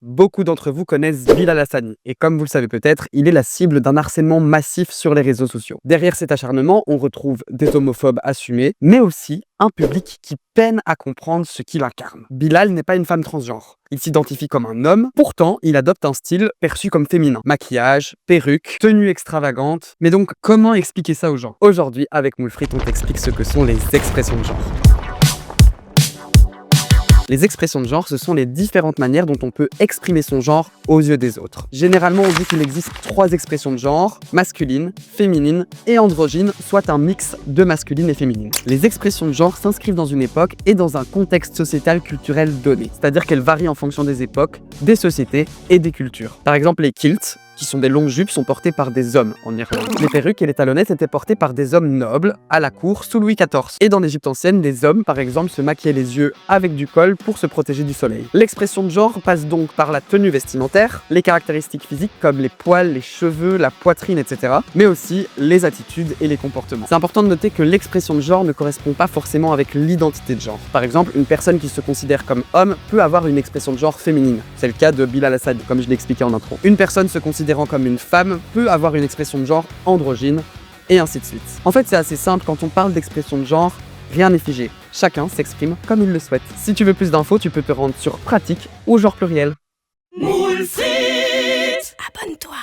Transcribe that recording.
Beaucoup d'entre vous connaissent Bilal Hassani et comme vous le savez peut-être, il est la cible d'un harcèlement massif sur les réseaux sociaux. Derrière cet acharnement, on retrouve des homophobes assumés, mais aussi un public qui peine à comprendre ce qu'il incarne. Bilal n'est pas une femme transgenre. Il s'identifie comme un homme, pourtant il adopte un style perçu comme féminin. Maquillage, perruque, tenue extravagante. Mais donc comment expliquer ça aux gens? Aujourd'hui, avec Moulfrit, on t'explique ce que sont les expressions de genre. Les expressions de genre, ce sont les différentes manières dont on peut exprimer son genre aux yeux des autres. Généralement, on dit qu'il existe 3 expressions de genre, masculine, féminine et androgyne, soit un mix de masculine et féminine. Les expressions de genre s'inscrivent dans une époque et dans un contexte sociétal culturel donné, c'est-à-dire qu'elles varient en fonction des époques, des sociétés et des cultures. Par exemple, les kilts, qui sont des longues jupes, sont portées par des hommes en Irlande. Les perruques et les talonnettes étaient portées par des hommes nobles à la cour sous Louis XIV. Et dans l'Égypte ancienne, les hommes, par exemple, se maquillaient les yeux avec du col pour se protéger du soleil. L'expression de genre passe donc par la tenue vestimentaire, les caractéristiques physiques comme les poils, les cheveux, la poitrine, etc. mais aussi les attitudes et les comportements. C'est important de noter que l'expression de genre ne correspond pas forcément avec l'identité de genre. Par exemple, une personne qui se considère comme homme peut avoir une expression de genre féminine. C'est le cas de Bilal Hassani, comme je l'ai expliqué en intro. Une personne se considérant comme une femme peut avoir une expression de genre androgyne, et ainsi de suite. En fait, c'est assez simple, quand on parle d'expression de genre, rien n'est figé. Chacun s'exprime comme il le souhaite. Si tu veux plus d'infos, tu peux te rendre sur pratique ou genre pluriel. Moulfrit, abonne-toi.